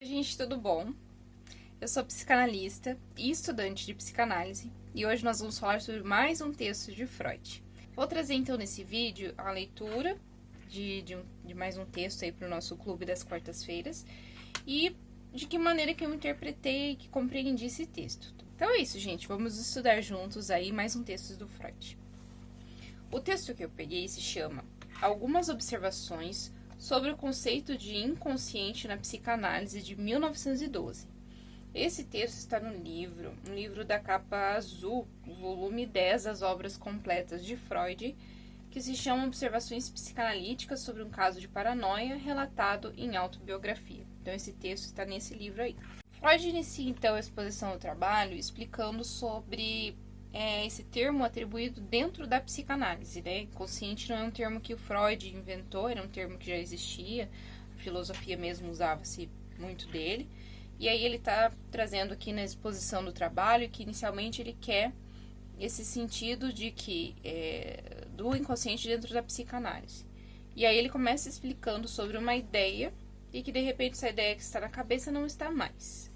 Gente, tudo bom? Eu sou psicanalista e estudante de psicanálise e hoje nós vamos falar sobre mais um texto de Freud. Vou trazer então nesse vídeo a leitura de mais um texto aí para o nosso clube das quartas-feiras e de que maneira que eu interpretei e que compreendi esse texto. Então é isso, gente, vamos estudar juntos aí mais um texto do Freud. O texto que eu peguei se chama Algumas Observações sobre o conceito de inconsciente na psicanálise de 1912. Esse texto está no livro, um livro da capa azul, o volume 10 das obras completas de Freud, que se chama Observações Psicanalíticas sobre um caso de paranoia relatado em autobiografia. Então esse texto está nesse livro aí. Freud inicia então a exposição do trabalho explicando sobre esse termo atribuído dentro da psicanálise, né? Inconsciente não é um termo que o Freud inventou, era um termo que já existia, a filosofia mesmo usava-se muito dele, e aí ele está trazendo aqui na exposição do trabalho que inicialmente ele quer esse sentido de que do inconsciente dentro da psicanálise. E aí ele começa explicando sobre uma ideia e que de repente essa ideia que está na cabeça não está mais.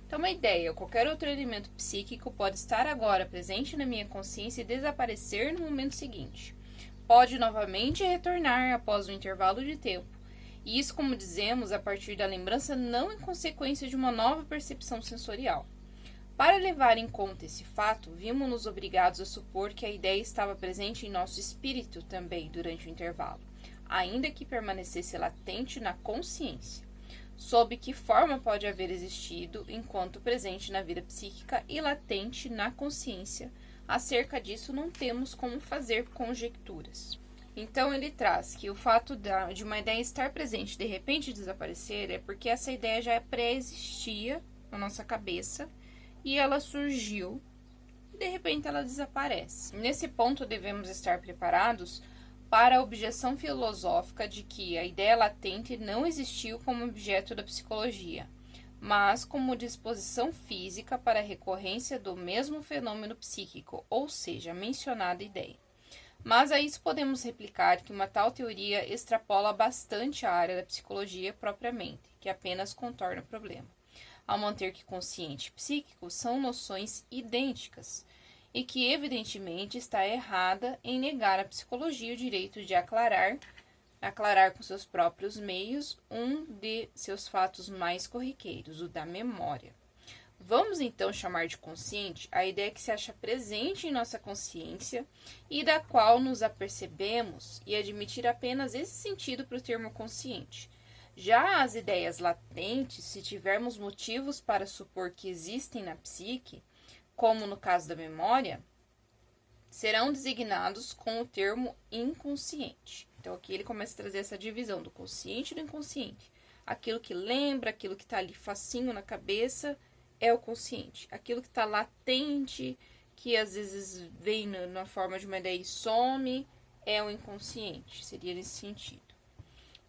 Então, uma ideia ou qualquer outro elemento psíquico pode estar agora presente na minha consciência e desaparecer no momento seguinte. Pode novamente retornar após um intervalo de tempo. E isso, como dizemos, a partir da lembrança não em consequência de uma nova percepção sensorial. Para levar em conta esse fato, vimos-nos obrigados a supor que a ideia estava presente em nosso espírito também durante o intervalo, ainda que permanecesse latente na consciência. Sob que forma pode haver existido enquanto presente na vida psíquica e latente na consciência, acerca disso não temos como fazer conjecturas. Então ele traz que o fato de uma ideia estar presente e de repente desaparecer é porque essa ideia já pré-existia na nossa cabeça e ela surgiu e de repente ela desaparece. Nesse ponto devemos estar preparados para a objeção filosófica de que a ideia latente não existiu como objeto da psicologia, mas como disposição física para a recorrência do mesmo fenômeno psíquico, ou seja, a mencionada ideia. Mas a isso podemos replicar que uma tal teoria extrapola bastante a área da psicologia propriamente, que apenas contorna o problema, ao manter que consciente e psíquico são noções idênticas, e que evidentemente está errada em negar à psicologia o direito de aclarar com seus próprios meios um de seus fatos mais corriqueiros, o da memória. Vamos então chamar de consciente a ideia que se acha presente em nossa consciência e da qual nos apercebemos e admitir apenas esse sentido para o termo consciente. Já as ideias latentes, se tivermos motivos para supor que existem na psique, como no caso da memória, serão designados com o termo inconsciente. Então aqui ele começa a trazer essa divisão do consciente e do inconsciente. Aquilo que lembra, aquilo que está ali facinho na cabeça é o consciente. Aquilo que está latente, que às vezes vem na forma de uma ideia e some, é o inconsciente. Seria nesse sentido.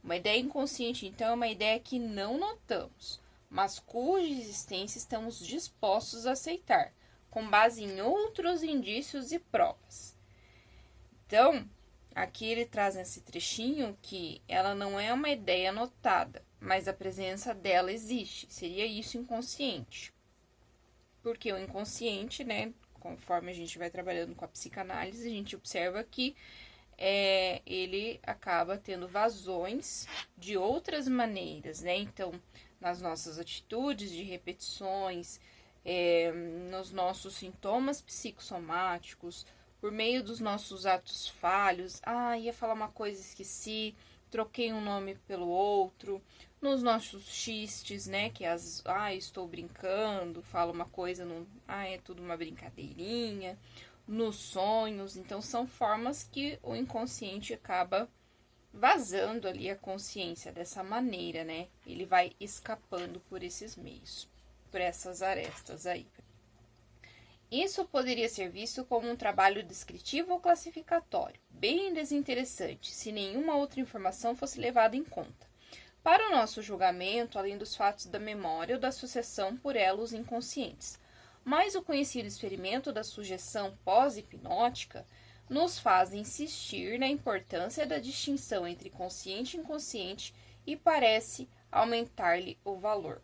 Uma ideia inconsciente, então, é uma ideia que não notamos, mas cuja existência estamos dispostos a aceitar, com base em outros indícios e provas. Então, aqui ele traz nesse trechinho que ela não é uma ideia notada, mas a presença dela existe. Seria isso inconsciente. Porque o inconsciente, né, conforme a gente vai trabalhando com a psicanálise, a gente observa que ele acaba tendo vazões de outras maneiras, né? Então, nas nossas atitudes de repetições, nos nossos sintomas psicossomáticos, por meio dos nossos atos falhos, ia falar uma coisa, esqueci, troquei um nome pelo outro, nos nossos xistes, né, que estou brincando, falo uma coisa, é tudo uma brincadeirinha, nos sonhos. Então são formas que o inconsciente acaba vazando ali a consciência dessa maneira, né, ele vai escapando por esses meios, por essas arestas aí. Isso poderia ser visto como um trabalho descritivo ou classificatório, bem desinteressante, se nenhuma outra informação fosse levada em conta. Para o nosso julgamento, além dos fatos da memória ou da sucessão por elos inconscientes, mas o conhecido experimento da sugestão pós-hipnótica nos faz insistir na importância da distinção entre consciente e inconsciente e parece aumentar-lhe o valor.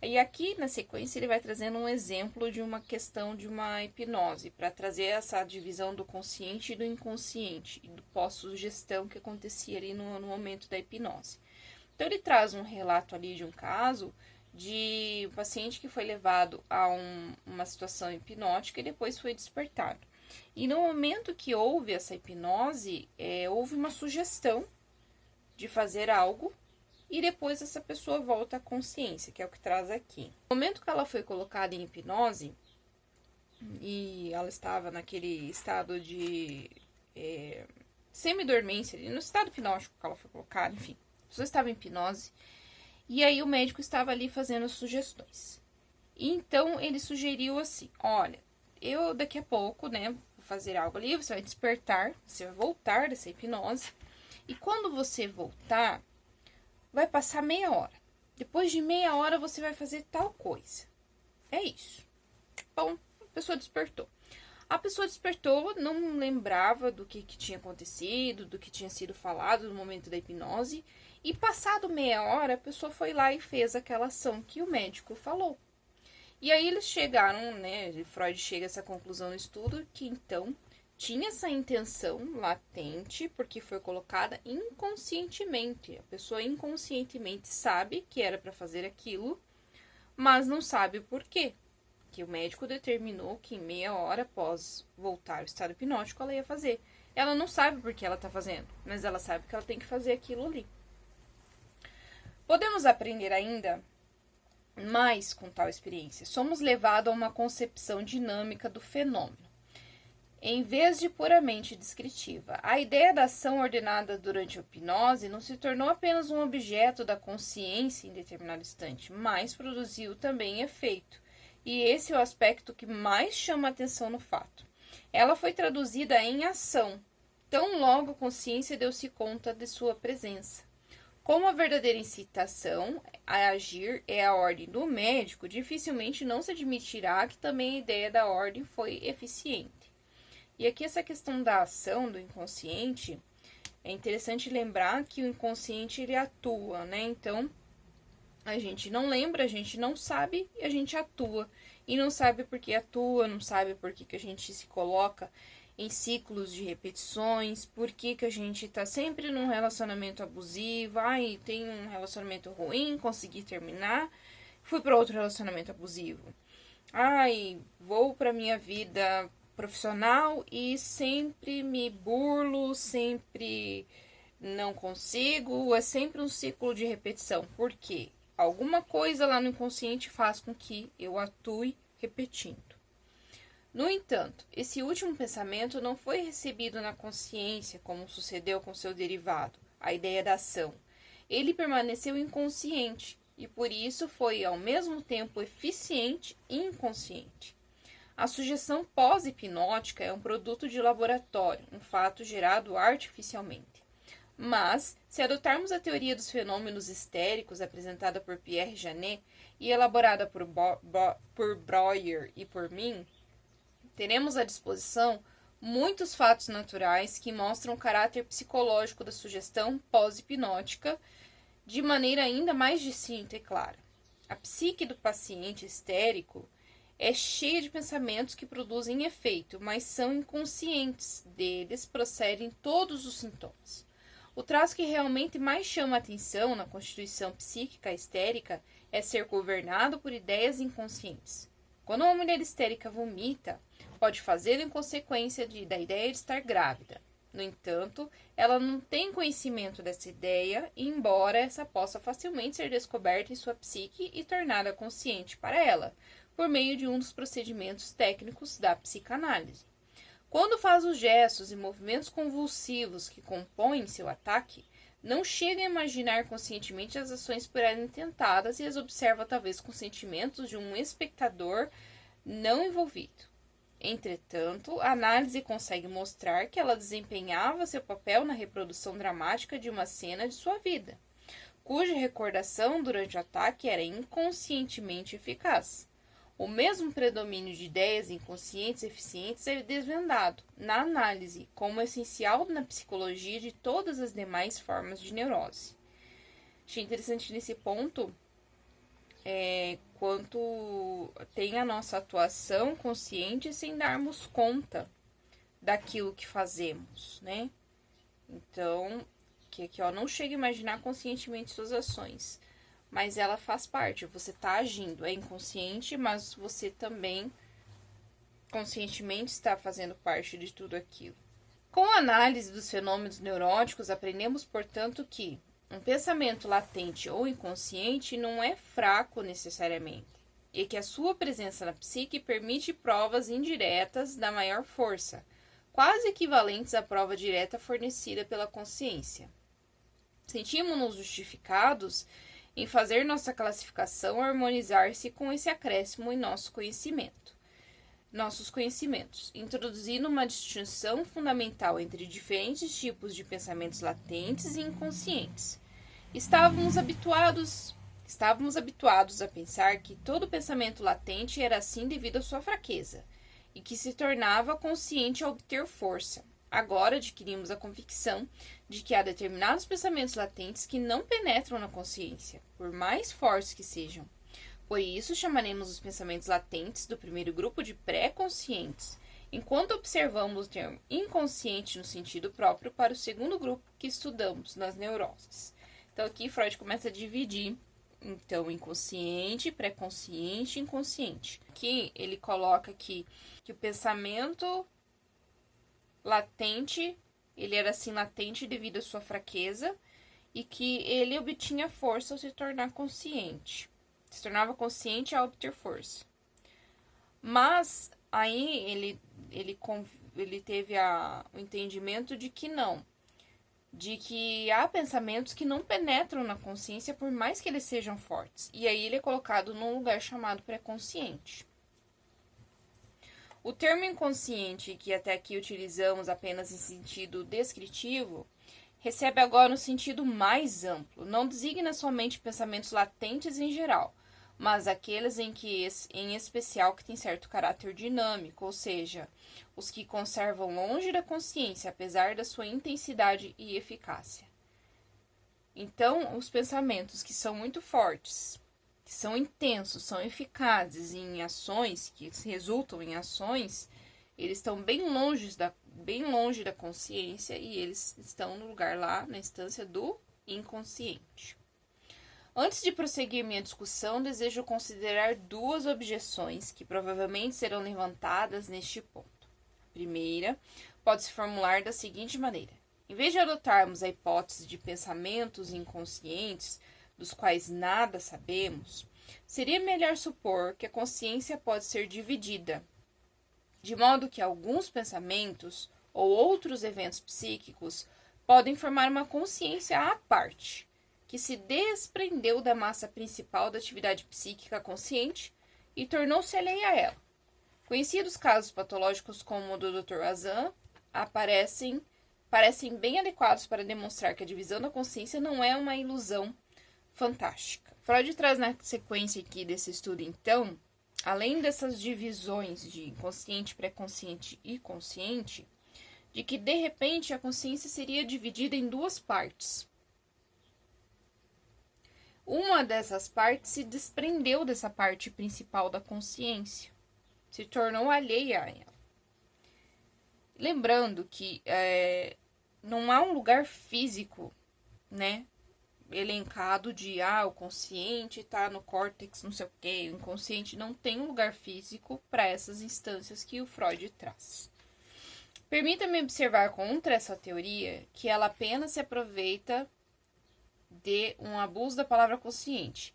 E aqui, na sequência, ele vai trazendo um exemplo de uma questão de uma hipnose, para trazer essa divisão do consciente e do inconsciente, e do pós-sugestão que acontecia ali no momento da hipnose. Então, ele traz um relato ali de um caso de um paciente que foi levado a uma situação hipnótica e depois foi despertado. E no momento que houve essa hipnose, houve uma sugestão de fazer algo e depois essa pessoa volta à consciência, que é o que traz aqui. No momento que ela foi colocada em hipnose e ela estava naquele estado de semidormência, no estado hipnótico que ela foi colocada, enfim, a pessoa estava em hipnose e aí o médico estava ali fazendo sugestões. E então ele sugeriu assim: olha, eu daqui a pouco, né, vou fazer algo ali, você vai despertar, você vai voltar dessa hipnose e quando você voltar, vai passar meia hora. Depois de meia hora, você vai fazer tal coisa. É isso. Bom, a pessoa despertou. A pessoa despertou, não lembrava do que tinha acontecido, do que tinha sido falado no momento da hipnose. E passado meia hora, a pessoa foi lá e fez aquela ação que o médico falou. E aí eles chegaram, né? Freud chega a essa conclusão no estudo, que então tinha essa intenção latente, porque foi colocada inconscientemente. A pessoa inconscientemente sabe que era para fazer aquilo, mas não sabe por quê. Que o médico determinou que em meia hora após voltar ao estado hipnótico ela ia fazer. Ela não sabe por que ela está fazendo, mas ela sabe que ela tem que fazer aquilo ali. Podemos aprender ainda mais com tal experiência. Somos levados a uma concepção dinâmica do fenômeno, em vez de puramente descritiva. A ideia da ação ordenada durante a hipnose não se tornou apenas um objeto da consciência em determinado instante, mas produziu também efeito. E esse é o aspecto que mais chama a atenção no fato. Ela foi traduzida em ação, tão logo a consciência deu-se conta de sua presença. Como a verdadeira incitação a agir é a ordem do médico, dificilmente não se admitirá que também a ideia da ordem foi eficiente. E aqui essa questão da ação do inconsciente, é interessante lembrar que o inconsciente ele atua, né? Então, a gente não lembra, a gente não sabe e a gente atua. E não sabe por que atua, não sabe por que a gente se coloca em ciclos de repetições, por que a gente tá sempre num relacionamento abusivo, tem um relacionamento ruim, consegui terminar, fui para outro relacionamento abusivo. Vou para minha vida profissional e sempre me burlo, sempre não consigo, é sempre um ciclo de repetição. Por quê? Alguma coisa lá no inconsciente faz com que eu atue repetindo. No entanto, esse último pensamento não foi recebido na consciência, como sucedeu com seu derivado, a ideia da ação. Ele permaneceu inconsciente e por isso foi ao mesmo tempo eficiente e inconsciente. A sugestão pós-hipnótica é um produto de laboratório, um fato gerado artificialmente. Mas, se adotarmos a teoria dos fenômenos histéricos apresentada por Pierre Janet e elaborada por Breuer e por mim, teremos à disposição muitos fatos naturais que mostram o caráter psicológico da sugestão pós-hipnótica de maneira ainda mais distinta e clara. A psique do paciente histérico é cheia de pensamentos que produzem efeito, mas são inconscientes. Deles procedem todos os sintomas. O traço que realmente mais chama a atenção na constituição psíquica histérica é ser governado por ideias inconscientes. Quando uma mulher histérica vomita, pode fazê-lo em consequência da ideia de estar grávida. No entanto, ela não tem conhecimento dessa ideia, embora essa possa facilmente ser descoberta em sua psique e tornada consciente para ela, por meio de um dos procedimentos técnicos da psicanálise. Quando faz os gestos e movimentos convulsivos que compõem seu ataque, não chega a imaginar conscientemente as ações por ela intentadas e as observa talvez com sentimentos de um espectador não envolvido. Entretanto, a análise consegue mostrar que ela desempenhava seu papel na reprodução dramática de uma cena de sua vida, cuja recordação durante o ataque era inconscientemente eficaz. O mesmo predomínio de ideias inconscientes eficientes é desvendado, na análise, como essencial na psicologia de todas as demais formas de neurose. Achei interessante nesse ponto, quanto tem a nossa atuação consciente sem darmos conta daquilo que fazemos, né? Então, que aqui, ó, não chega a imaginar conscientemente suas ações, mas ela faz parte, você tá agindo, é inconsciente, mas você também conscientemente está fazendo parte de tudo aquilo. Com a análise dos fenômenos neuróticos, aprendemos, portanto, que um pensamento latente ou inconsciente não é fraco necessariamente, e que a sua presença na psique permite provas indiretas da maior força, quase equivalentes à prova direta fornecida pela consciência. Sentimos-nos justificados em fazer nossa classificação harmonizar-se com esse acréscimo em nossos conhecimentos, introduzindo uma distinção fundamental entre diferentes tipos de pensamentos latentes e inconscientes. Estávamos habituados a pensar que todo pensamento latente era assim devido à sua fraqueza, e que se tornava consciente ao obter força. Agora adquirimos a convicção de que há determinados pensamentos latentes que não penetram na consciência, por mais fortes que sejam. Por isso, chamaremos os pensamentos latentes do primeiro grupo de pré-conscientes, enquanto observamos o termo inconsciente no sentido próprio para o segundo grupo que estudamos nas neuroses. Então, aqui Freud começa a dividir, então, inconsciente, pré-consciente e inconsciente. Aqui ele coloca que o pensamento latente, ele era assim latente devido à sua fraqueza e que ele obtinha força ao se tornar consciente. Se tornava consciente ao obter força. Mas aí ele teve o entendimento de que não. De que há pensamentos que não penetram na consciência por mais que eles sejam fortes. E aí ele é colocado num lugar chamado pré-consciente. O termo inconsciente, que até aqui utilizamos apenas em sentido descritivo, recebe agora um sentido mais amplo. Não designa somente pensamentos latentes em geral, mas aqueles em especial que têm certo caráter dinâmico, ou seja, os que conservam longe da consciência, apesar da sua intensidade e eficácia. Então, os pensamentos que são muito fortes, que são intensos, são eficazes em ações, que resultam em ações, eles estão bem longe da consciência e eles estão no lugar lá, na instância do inconsciente. Antes de prosseguir minha discussão, desejo considerar duas objeções que provavelmente serão levantadas neste ponto. A primeira pode-se formular da seguinte maneira: em vez de adotarmos a hipótese de pensamentos inconscientes, dos quais nada sabemos, seria melhor supor que a consciência pode ser dividida, de modo que alguns pensamentos ou outros eventos psíquicos podem formar uma consciência à parte, que se desprendeu da massa principal da atividade psíquica consciente e tornou-se alheia a ela. Conhecidos casos patológicos como o do Dr. Azan parecem bem adequados para demonstrar que a divisão da consciência não é uma ilusão fantástica. Freud traz na sequência aqui desse estudo, então, além dessas divisões de inconsciente, pré-consciente e consciente, de que, de repente, a consciência seria dividida em duas partes. Uma dessas partes se desprendeu dessa parte principal da consciência, se tornou alheia a ela. Lembrando que não há um lugar físico, né, elencado de, o consciente está no córtex, não sei o quê. O inconsciente não tem um lugar físico para essas instâncias que o Freud traz. Permita-me observar contra essa teoria que ela apenas se aproveita de um abuso da palavra consciente.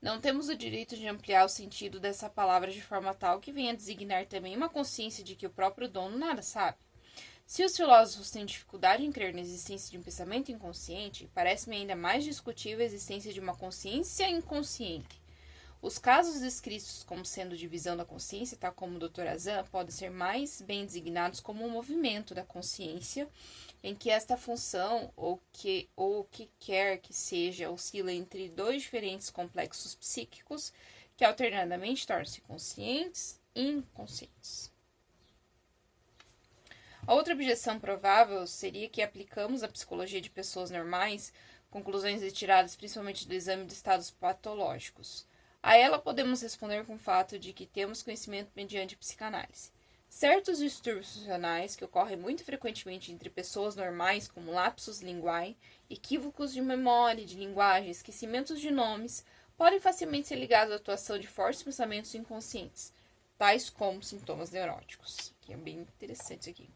Não temos o direito de ampliar o sentido dessa palavra de forma tal que venha designar também uma consciência de que o próprio dono nada sabe. Se os filósofos têm dificuldade em crer na existência de um pensamento inconsciente, parece-me ainda mais discutível a existência de uma consciência inconsciente. Os casos descritos como sendo divisão da consciência, tal como o Dr. Azan, podem ser mais bem designados como um movimento da consciência, em que esta função, ou o que quer que seja, oscila entre dois diferentes complexos psíquicos, que alternadamente tornam-se conscientes e inconscientes. A outra objeção provável seria que aplicamos à psicologia de pessoas normais conclusões retiradas principalmente do exame de estados patológicos. A ela podemos responder com o fato de que temos conhecimento mediante psicanálise. Certos distúrbios funcionais que ocorrem muito frequentemente entre pessoas normais, como lapsus linguae, equívocos de memória, de linguagem, esquecimentos de nomes, podem facilmente ser ligados à atuação de fortes pensamentos inconscientes, tais como sintomas neuróticos. Que é bem interessante isso aqui.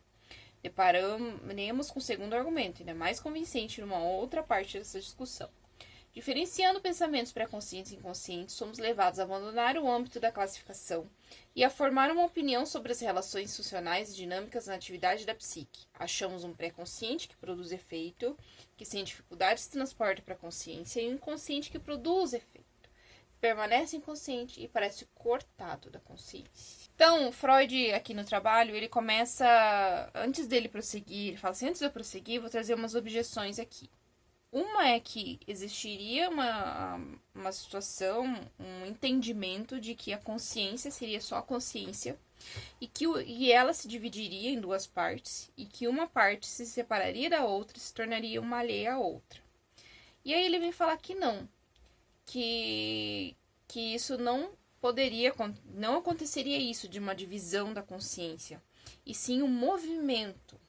Depararemos com o segundo argumento, ainda mais convincente numa outra parte dessa discussão. Diferenciando pensamentos pré-conscientes e inconscientes, somos levados a abandonar o âmbito da classificação e a formar uma opinião sobre as relações funcionais e dinâmicas na atividade da psique. Achamos um pré-consciente que produz efeito, que sem dificuldade se transporta para a consciência, e um inconsciente que produz efeito, permanece inconsciente e parece cortado da consciência. Então, Freud, aqui no trabalho, ele começa, antes dele prosseguir, ele fala assim, antes de eu prosseguir, vou trazer umas objeções aqui. Uma é que existiria uma situação, um entendimento de que a consciência seria só a consciência e ela se dividiria em duas partes e que uma parte se separaria da outra e se tornaria uma alheia à outra. E aí ele vem falar que não, que isso não aconteceria isso de uma divisão da consciência, e sim um movimentos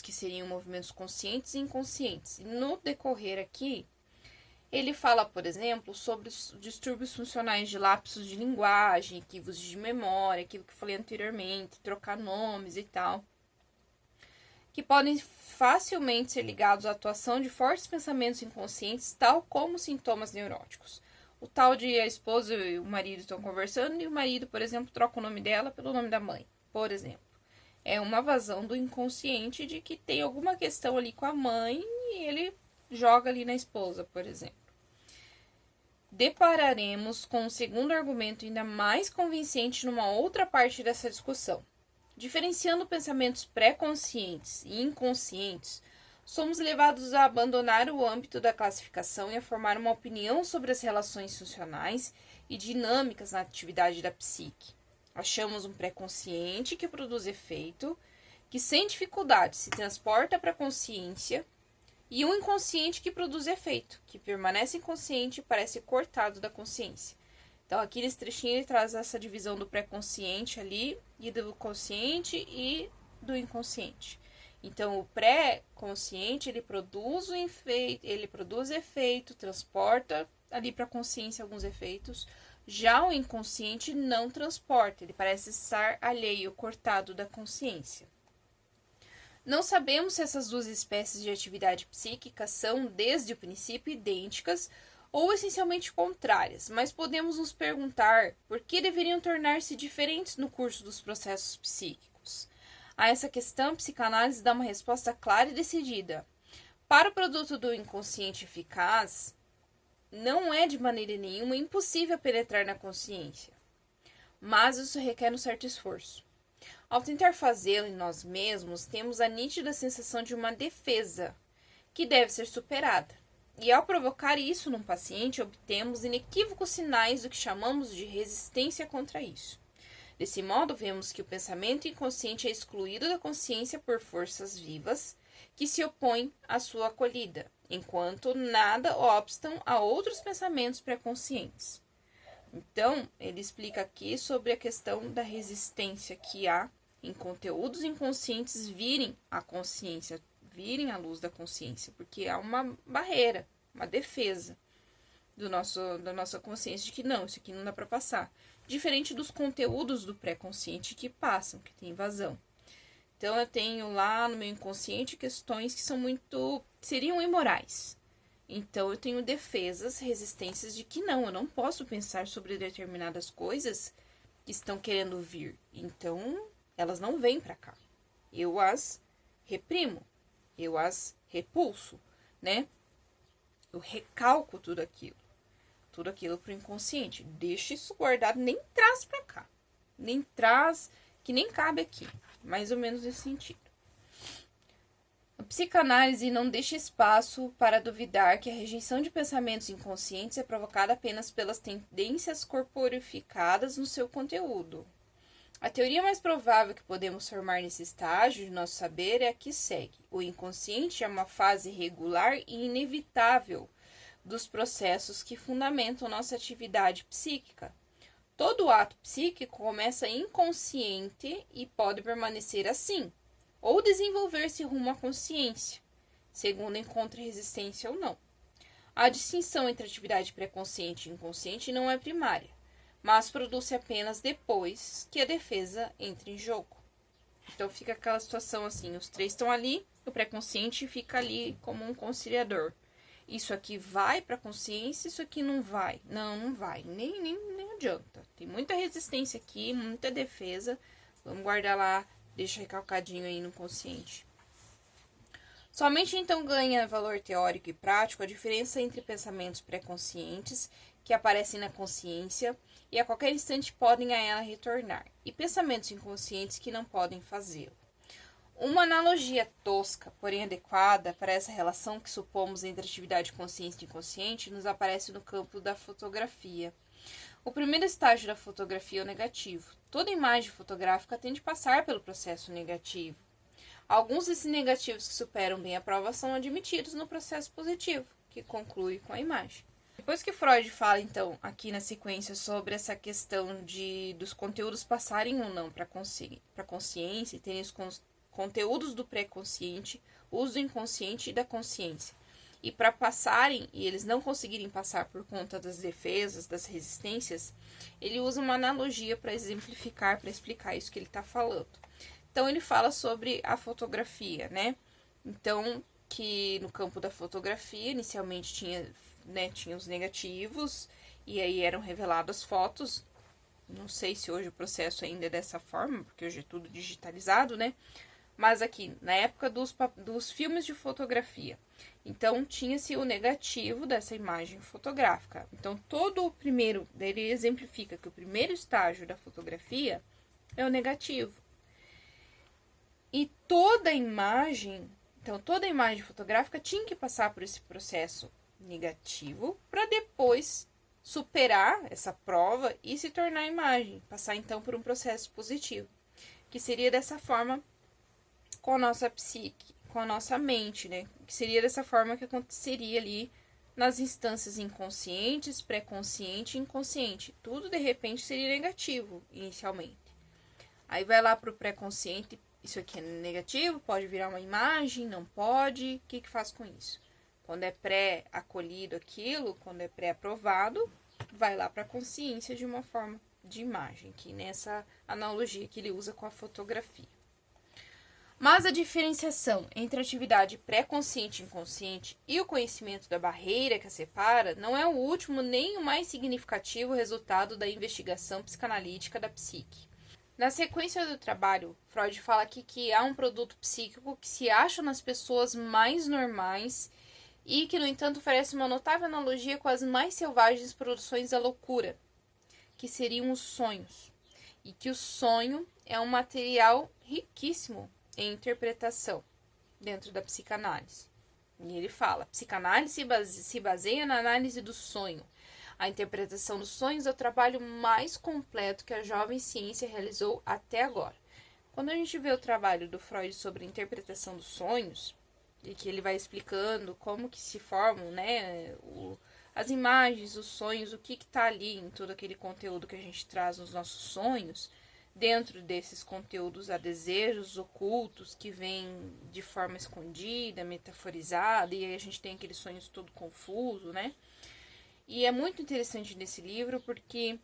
que seriam movimentos conscientes e inconscientes. E no decorrer aqui, ele fala, por exemplo, sobre os distúrbios funcionais de lapsos de linguagem, equívocos de memória, aquilo que eu falei anteriormente, trocar nomes e tal, que podem facilmente ser ligados à atuação de fortes pensamentos inconscientes, tal como sintomas neuróticos. O tal de a esposa e o marido estão conversando e o marido, por exemplo, troca o nome dela pelo nome da mãe, por exemplo. É uma vazão do inconsciente de que tem alguma questão ali com a mãe e ele joga ali na esposa, por exemplo. Depararemos com um segundo argumento ainda mais convincente numa outra parte dessa discussão. Diferenciando pensamentos pré-conscientes e inconscientes, somos levados a abandonar o âmbito da classificação e a formar uma opinião sobre as relações funcionais e dinâmicas na atividade da psique. Achamos um pré-consciente que produz efeito, que sem dificuldade se transporta para a consciência, e um inconsciente que produz efeito, que permanece inconsciente e parece cortado da consciência. Então, aqui nesse trechinho ele traz essa divisão do pré-consciente ali, e do consciente e do inconsciente. Então, o pré-consciente, ele produz efeito, transporta ali para a consciência alguns efeitos. Já o inconsciente não transporta, ele parece estar alheio, cortado da consciência. Não sabemos se essas duas espécies de atividade psíquica são, desde o princípio, idênticas ou essencialmente contrárias, mas podemos nos perguntar por que deveriam tornar-se diferentes no curso dos processos psíquicos. A essa questão, a psicanálise dá uma resposta clara e decidida. Para o produto do inconsciente eficaz, não é de maneira nenhuma impossível penetrar na consciência, mas isso requer um certo esforço. Ao tentar fazê-lo em nós mesmos, temos a nítida sensação de uma defesa, que deve ser superada. E ao provocar isso num paciente, obtemos inequívocos sinais do que chamamos de resistência contra isso. Desse modo, vemos que o pensamento inconsciente é excluído da consciência por forças vivas que se opõem à sua acolhida, enquanto nada obstam a outros pensamentos pré-conscientes. Então, ele explica aqui sobre a questão da resistência que há em conteúdos inconscientes virem à consciência, virem à luz da consciência, porque há uma barreira, uma defesa da nossa consciência de que não, isso aqui não dá para passar. Diferente dos conteúdos do pré-consciente que passam, que tem vazão. Então, eu tenho lá no meu inconsciente questões que seriam imorais. Então, eu tenho defesas, resistências de que não, eu não posso pensar sobre determinadas coisas que estão querendo vir. Então, elas não vêm para cá. Eu as reprimo, eu as repulso, né? Eu recalco tudo aquilo para o inconsciente. Deixa isso guardado, nem traz para cá. Nem traz, que nem cabe aqui. Mais ou menos nesse sentido. A psicanálise não deixa espaço para duvidar que a rejeição de pensamentos inconscientes é provocada apenas pelas tendências corporificadas no seu conteúdo. A teoria mais provável que podemos formar nesse estágio de nosso saber é a que segue. O inconsciente é uma fase regular e inevitável dos processos que fundamentam nossa atividade psíquica. Todo ato psíquico começa inconsciente e pode permanecer assim, ou desenvolver-se rumo à consciência, segundo encontre resistência ou não. A distinção entre atividade pré-consciente e inconsciente não é primária, mas produz-se apenas depois que a defesa entra em jogo. Então fica aquela situação assim, os três estão ali, o pré-consciente fica ali como um conciliador. Isso aqui vai para a consciência, isso aqui não vai. Não vai, nem adianta. Tem muita resistência aqui, muita defesa. Vamos guardar lá, deixa recalcadinho aí no consciente. Somente então ganha valor teórico e prático a diferença entre pensamentos pré-conscientes, que aparecem na consciência e a qualquer instante podem a ela retornar, e pensamentos inconscientes que não podem fazê-lo. Uma analogia tosca, porém adequada para essa relação que supomos entre atividade consciente e inconsciente nos aparece no campo da fotografia. O primeiro estágio da fotografia é o negativo. Toda imagem fotográfica tem de passar pelo processo negativo. Alguns desses negativos que superam bem a prova são admitidos no processo positivo, que conclui com a imagem. Depois que Freud fala, então, aqui na sequência sobre essa questão dos conteúdos passarem ou não para a consciência e terem os conteúdos do pré-consciente, uso do inconsciente e da consciência. E para passarem, e eles não conseguirem passar por conta das defesas, das resistências, ele usa uma analogia para exemplificar, para explicar isso que ele está falando. Então, ele fala sobre a fotografia, né? Então, que no campo da fotografia, inicialmente tinha os negativos, e aí eram reveladas fotos. Não sei se hoje o processo ainda é dessa forma, porque hoje é tudo digitalizado, né? Mas aqui, na época dos filmes de fotografia, então tinha-se o negativo dessa imagem fotográfica. Então, ele exemplifica que o primeiro estágio da fotografia é o negativo. E toda imagem fotográfica tinha que passar por esse processo negativo para depois superar essa prova e se tornar imagem, passar então por um processo positivo, que seria dessa forma com a nossa psique, com a nossa mente, né? Que seria dessa forma que aconteceria ali nas instâncias inconscientes, pré-consciente e inconsciente. Tudo de repente seria negativo inicialmente. Aí vai lá para o pré-consciente. Isso aqui é negativo, pode virar uma imagem, não pode. O que faz com isso? Quando é pré-acolhido aquilo, quando é pré-aprovado, vai lá para a consciência de uma forma de imagem, que nessa analogia que ele usa com a fotografia. Mas a diferenciação entre a atividade pré-consciente e inconsciente e o conhecimento da barreira que a separa não é o último nem o mais significativo resultado da investigação psicanalítica da psique. Na sequência do trabalho, Freud fala aqui que há um produto psíquico que se acha nas pessoas mais normais e que, no entanto, oferece uma notável analogia com as mais selvagens produções da loucura, que seriam os sonhos, e que o sonho é um material riquíssimo em interpretação dentro da psicanálise. E ele fala, psicanálise se baseia na análise do sonho. A interpretação dos sonhos é o trabalho mais completo que a jovem ciência realizou até agora. Quando a gente vê o trabalho do Freud sobre a interpretação dos sonhos, e que ele vai explicando como que se formam, né, as imagens, os sonhos, o que está ali em todo aquele conteúdo que a gente traz nos nossos sonhos, dentro desses conteúdos há desejos ocultos que vêm de forma escondida, metaforizada, e aí a gente tem aqueles sonhos todo confuso, né? E é muito interessante nesse livro porque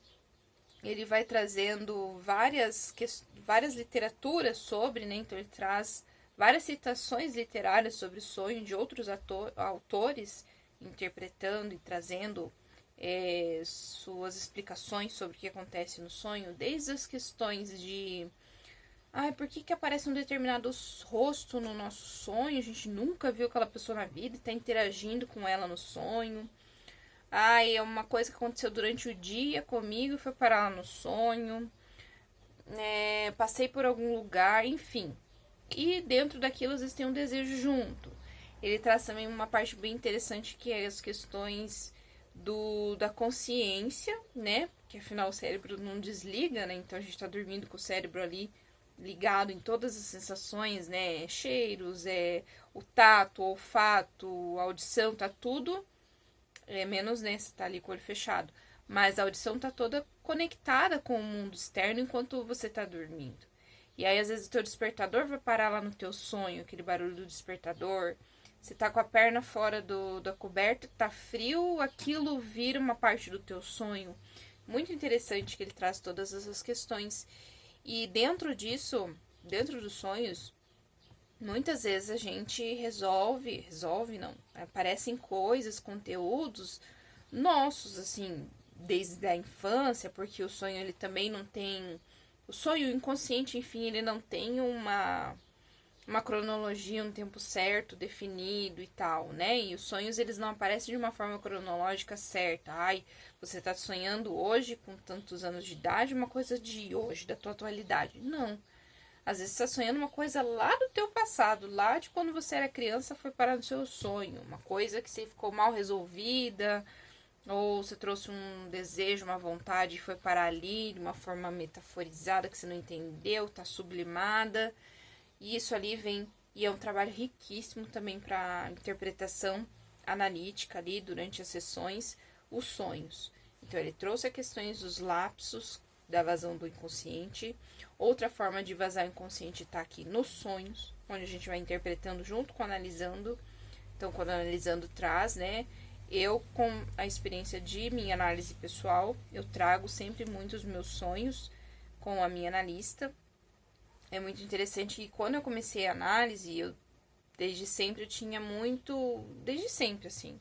ele vai trazendo várias literaturas sobre, né? Então ele traz várias citações literárias sobre o sonho de outros autores interpretando e trazendo suas explicações sobre o que acontece no sonho, desde as questões de por que aparece um determinado rosto no nosso sonho, a gente nunca viu aquela pessoa na vida e está interagindo com ela no sonho. É uma coisa que aconteceu durante o dia comigo e foi parar lá no sonho. Passei por algum lugar, enfim. E dentro daquilo existem um desejo junto. Ele traz também uma parte bem interessante que é as questões da consciência, né? Que afinal o cérebro não desliga, né? Então a gente tá dormindo com o cérebro ali ligado em todas as sensações, né? Cheiros, o tato, o olfato, a audição, tá tudo É menos, né, você tá ali com o olho fechado. Mas a audição tá toda conectada com o mundo externo enquanto você tá dormindo. E aí, às vezes, o teu despertador vai parar lá no teu sonho, aquele barulho do despertador. Você tá com a perna fora da coberta, tá frio, aquilo vira uma parte do teu sonho. Muito interessante que ele traz todas essas questões. E dentro disso, dentro dos sonhos, muitas vezes a gente resolve não, aparecem coisas, conteúdos nossos, assim, desde a infância, porque o sonho ele também não tem, o sonho inconsciente, enfim, ele não tem uma cronologia, um tempo certo, definido e tal, né? E os sonhos, eles não aparecem de uma forma cronológica certa. Ai, você tá sonhando hoje, com tantos anos de idade, uma coisa de hoje, da tua atualidade. Não. Às vezes você tá sonhando uma coisa lá do teu passado, lá de quando você era criança, foi parar no seu sonho. Uma coisa que você ficou mal resolvida, ou você trouxe um desejo, uma vontade e foi parar ali de uma forma metaforizada que você não entendeu, tá sublimada. E isso ali vem, e é um trabalho riquíssimo também para interpretação analítica ali durante as sessões, os sonhos. Então ele trouxe as questões dos lapsos da vazão do inconsciente. Outra forma de vazar o inconsciente está aqui nos sonhos, onde a gente vai interpretando junto com analisando. Então, quando analisando traz, né? Eu, com a experiência de minha análise pessoal, eu trago sempre muitos meus sonhos com a minha analista. É muito interessante que quando eu comecei a análise, eu desde sempre eu tinha muito, desde sempre assim,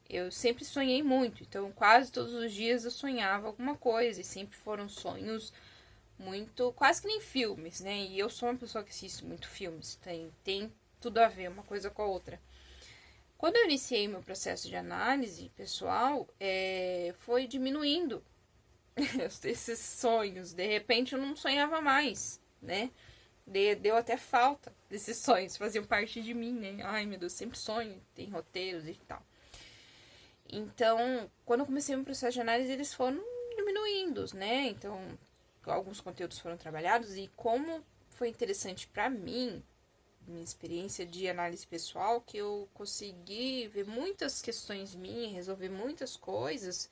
eu sempre sonhei muito, então quase todos os dias eu sonhava alguma coisa e sempre foram sonhos muito, quase que nem filmes, né? E eu sou uma pessoa que assiste muito filmes, tem tudo a ver uma coisa com a outra. Quando eu iniciei meu processo de análise pessoal, foi diminuindo esses sonhos. De repente eu não sonhava mais, né? Deu até falta desses sonhos, faziam parte de mim, né? Ai, meu Deus, sempre sonho, tem roteiros e tal. Então, quando eu comecei meu processo de análise, eles foram diminuindo, né? Então, alguns conteúdos foram trabalhados e como foi interessante para mim, minha experiência de análise pessoal, que eu consegui ver muitas questões minhas, resolver muitas coisas,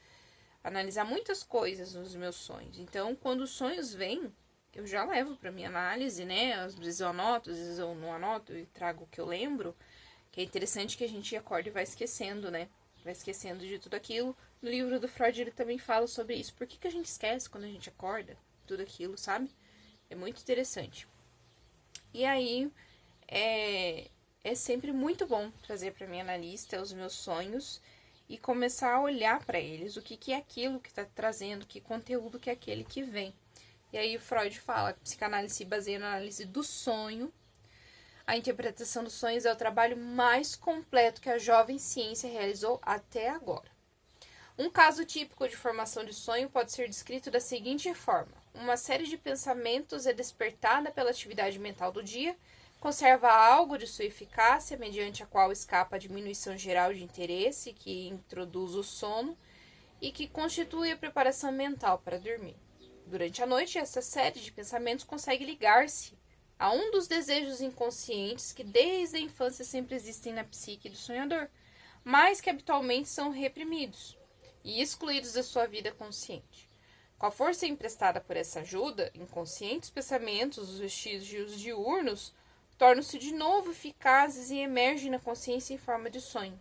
analisar muitas coisas nos meus sonhos. Então, quando os sonhos vêm, eu já levo para minha análise, né? Às vezes eu anoto, às vezes eu não anoto e trago o que eu lembro, que é interessante que a gente acorda e vai esquecendo, né? Vai esquecendo de tudo aquilo. No livro do Freud ele também fala sobre isso. Por que a gente esquece quando a gente acorda tudo aquilo, sabe? É muito interessante. E aí, é sempre muito bom trazer para minha analista os meus sonhos e começar a olhar para eles. O que é aquilo que está trazendo, que conteúdo que é aquele que vem. E aí o Freud fala que a psicanálise se baseia na análise do sonho. A interpretação dos sonhos é o trabalho mais completo que a jovem ciência realizou até agora. Um caso típico de formação de sonho pode ser descrito da seguinte forma. Uma série de pensamentos é despertada pela atividade mental do dia, conserva algo de sua eficácia, mediante a qual escapa a diminuição geral de interesse que introduz o sono e que constitui a preparação mental para dormir. Durante a noite, essa série de pensamentos consegue ligar-se a um dos desejos inconscientes que desde a infância sempre existem na psique do sonhador, mas que habitualmente são reprimidos e excluídos da sua vida consciente. Com a força emprestada por essa ajuda, inconscientes pensamentos, os vestígios diurnos, tornam-se de novo eficazes e emergem na consciência em forma de sonho.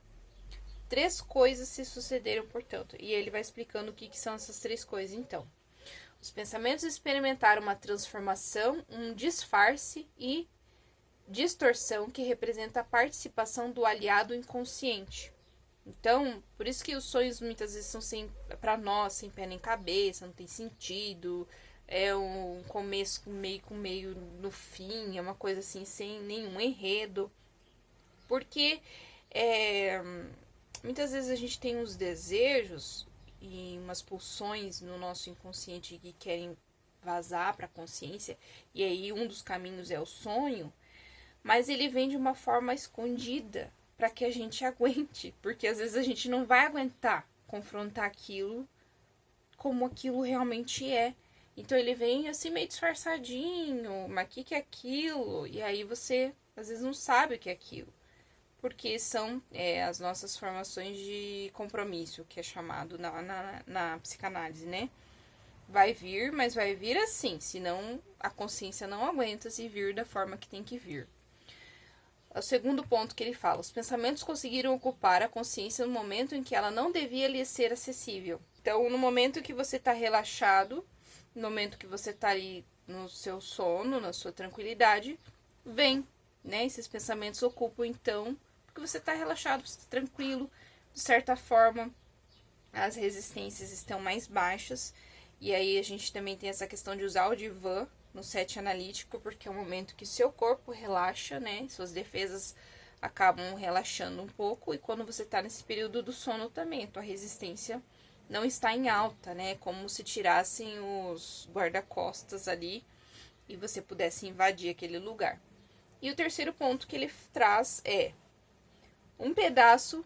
3 coisas se sucederam, portanto, e ele vai explicando o que são essas 3 coisas, então. Os pensamentos experimentaram uma transformação, um disfarce e distorção que representa a participação do aliado inconsciente. Então, por isso que os sonhos muitas vezes são para nós, sem pé nem cabeça, não tem sentido, é um começo com meio no fim, é uma coisa assim, sem nenhum enredo. Porque muitas vezes a gente tem uns desejos e umas pulsões no nosso inconsciente que querem vazar para a consciência, e aí um dos caminhos é o sonho, mas ele vem de uma forma escondida para que a gente aguente, porque às vezes a gente não vai aguentar confrontar aquilo como aquilo realmente é. Então ele vem assim meio disfarçadinho, mas o que é aquilo? E aí você às vezes não sabe o que é aquilo. porque são as nossas formações de compromisso, que é chamado na psicanálise, né? Vai vir, mas vai vir assim, senão a consciência não aguenta se vir da forma que tem que vir. O segundo ponto que ele fala: os pensamentos conseguiram ocupar a consciência no momento em que ela não devia lhe ser acessível. Então, no momento que você está relaxado, no momento que você está ali no seu sono, na sua tranquilidade, vem, né? Esses pensamentos ocupam, então, porque você está relaxado, você está tranquilo, de certa forma, as resistências estão mais baixas. E aí a gente também tem essa questão de usar o divã no set analítico, porque é um momento que seu corpo relaxa, né? Suas defesas acabam relaxando um pouco, e quando você está nesse período do sono também, tua resistência não está em alta, né? Como se tirassem os guarda-costas ali e você pudesse invadir aquele lugar. E o terceiro ponto que ele traz é: um pedaço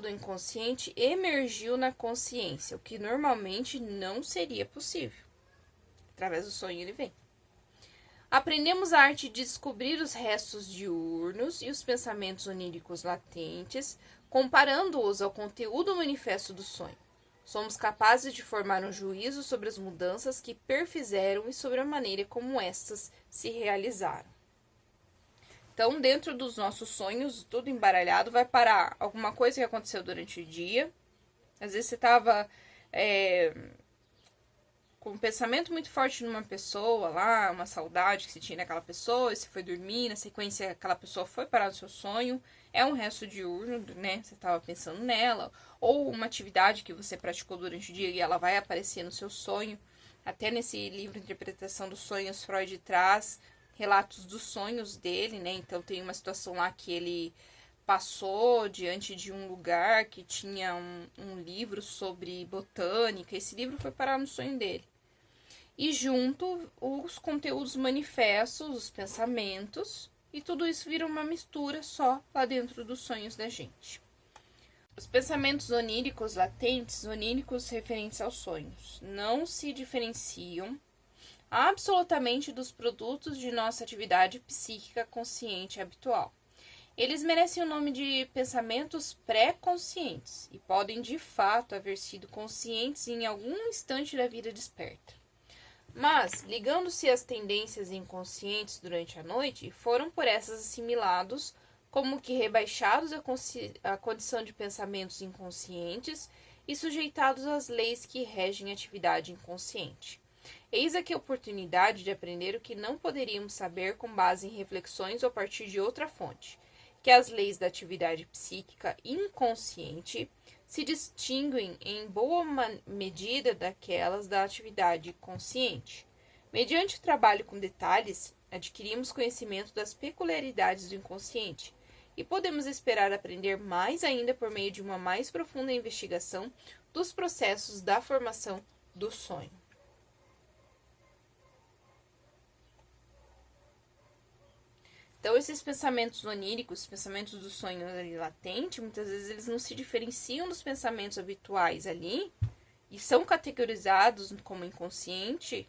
do inconsciente emergiu na consciência, o que normalmente não seria possível. Através do sonho ele vem. Aprendemos a arte de descobrir os restos diurnos e os pensamentos oníricos latentes, comparando-os ao conteúdo manifesto do sonho. Somos capazes de formar um juízo sobre as mudanças que perfizeram e sobre a maneira como estas se realizaram. Então, dentro dos nossos sonhos, tudo embaralhado, vai parar alguma coisa que aconteceu durante o dia. Às vezes você estava com um pensamento muito forte numa pessoa lá, uma saudade que você tinha daquela pessoa, e você foi dormir, na sequência aquela pessoa foi parar no seu sonho, é um resto diurno, né? Você estava pensando nela, ou uma atividade que você praticou durante o dia e ela vai aparecer no seu sonho. Até nesse livro Interpretação dos Sonhos, Freud traz relatos dos sonhos dele, né? Então tem uma situação lá que ele passou diante de um lugar que tinha um livro sobre botânica. Esse livro foi parar no sonho dele. E junto os conteúdos manifestos, os pensamentos, e tudo isso vira uma mistura só lá dentro dos sonhos da gente. Os pensamentos oníricos latentes, oníricos referentes aos sonhos, não se diferenciam absolutamente dos produtos de nossa atividade psíquica consciente habitual. Eles merecem o nome de pensamentos pré-conscientes e podem de fato haver sido conscientes em algum instante da vida desperta. Mas, ligando-se às tendências inconscientes durante a noite, foram por essas assimilados como que rebaixados à condição de pensamentos inconscientes e sujeitados às leis que regem a atividade inconsciente. Eis aqui a oportunidade de aprender o que não poderíamos saber com base em reflexões ou a partir de outra fonte, que as leis da atividade psíquica inconsciente se distinguem em boa medida daquelas da atividade consciente. Mediante o trabalho com detalhes, adquirimos conhecimento das peculiaridades do inconsciente e podemos esperar aprender mais ainda por meio de uma mais profunda investigação dos processos da formação do sonho. Então, esses pensamentos oníricos, pensamentos do sonho ali latente, muitas vezes eles não se diferenciam dos pensamentos habituais ali e são categorizados como inconsciente,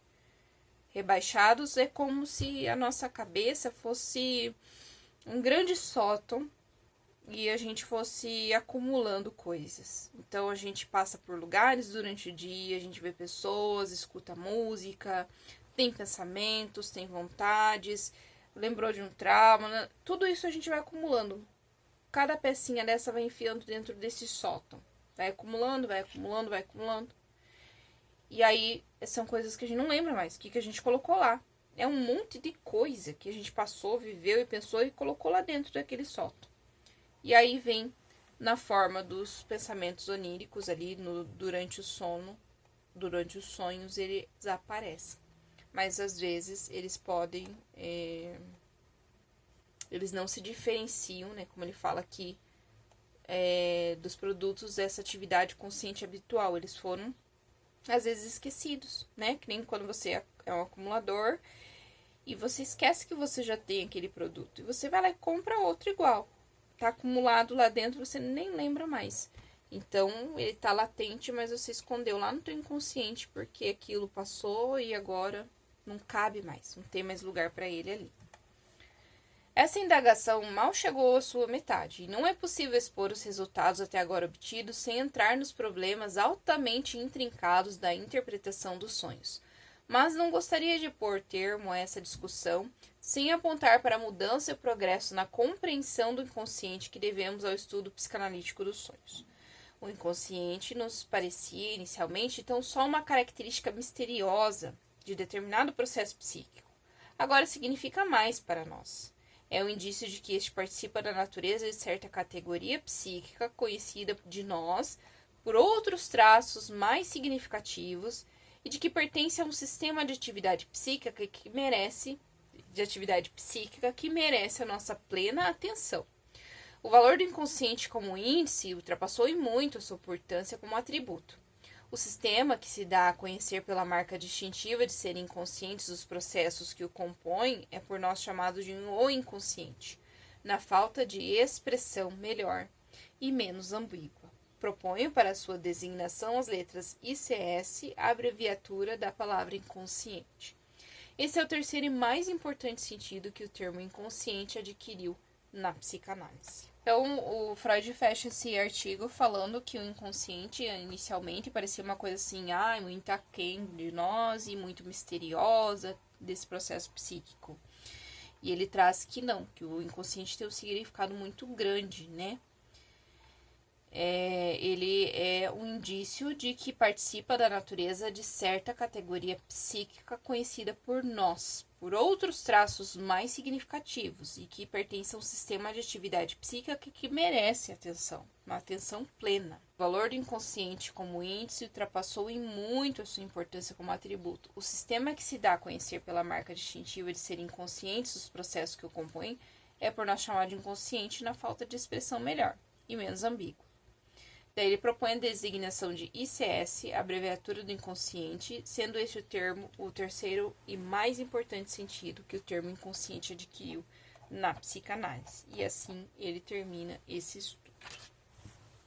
rebaixados. É como se a nossa cabeça fosse um grande sótão e a gente fosse acumulando coisas. Então, a gente passa por lugares durante o dia, a gente vê pessoas, escuta música, tem pensamentos, tem vontades, lembrou de um trauma, né? Tudo isso a gente vai acumulando. Cada pecinha dessa vai enfiando dentro desse sótão. Vai acumulando, vai acumulando, vai acumulando. E aí, são coisas que a gente não lembra mais. O que a gente colocou lá. É um monte de coisa que a gente passou, viveu e pensou e colocou lá dentro daquele sótão. E aí vem na forma dos pensamentos oníricos ali durante o sono. Durante os sonhos, eles aparecem. Mas às vezes eles podem, eles não se diferenciam, né, como ele fala aqui, dos produtos dessa atividade consciente habitual. Eles foram, às vezes, esquecidos, né, que nem quando você é um acumulador e você esquece que você já tem aquele produto. E você vai lá e compra outro igual. Tá acumulado lá dentro, você nem lembra mais. Então, ele tá latente, mas você escondeu lá no teu inconsciente porque aquilo passou e agora não cabe mais, não tem mais lugar para ele ali. Essa indagação mal chegou à sua metade, e não é possível expor os resultados até agora obtidos sem entrar nos problemas altamente intrincados da interpretação dos sonhos. Mas não gostaria de pôr termo a essa discussão sem apontar para a mudança e o progresso na compreensão do inconsciente que devemos ao estudo psicanalítico dos sonhos. O inconsciente nos parecia inicialmente tão só uma característica misteriosa de determinado processo psíquico. Agora significa mais para nós. É um indício de que este participa da natureza de certa categoria psíquica conhecida de nós por outros traços mais significativos e de que pertence a um sistema de atividade psíquica que merece a nossa plena atenção. O valor do inconsciente como índice ultrapassou em muito a sua importância como atributo. O sistema, que se dá a conhecer pela marca distintiva de serem inconscientes os processos que o compõem, é por nós chamado de o inconsciente, na falta de expressão melhor e menos ambígua. Proponho para sua designação as letras ICS, a abreviatura da palavra inconsciente. Esse é o terceiro e mais importante sentido que o termo inconsciente adquiriu na psicanálise. Então, o Freud fecha esse artigo falando que o inconsciente inicialmente parecia uma coisa assim, muito aquém de nós e muito misteriosa desse processo psíquico. E ele traz que não, que o inconsciente tem um significado muito grande, né? Ele é um indício de que participa da natureza de certa categoria psíquica conhecida por nós, por outros traços mais significativos e que pertence a um sistema de atividade psíquica que merece atenção, uma atenção plena. O valor do inconsciente como índice ultrapassou em muito a sua importância como atributo. O sistema que se dá a conhecer pela marca distintiva de serem inconscientes os processos que o compõem é por nós chamar de inconsciente na falta de expressão melhor e menos ambígua. Daí ele propõe a designação de ICS, a abreviatura do inconsciente, sendo este o termo o terceiro e mais importante sentido que o termo inconsciente adquiriu na psicanálise. E assim ele termina esse estudo.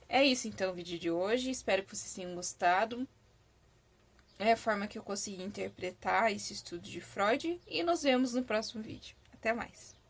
É isso então o vídeo de hoje, espero que vocês tenham gostado. É a forma que eu consegui interpretar esse estudo de Freud e nos vemos no próximo vídeo. Até mais!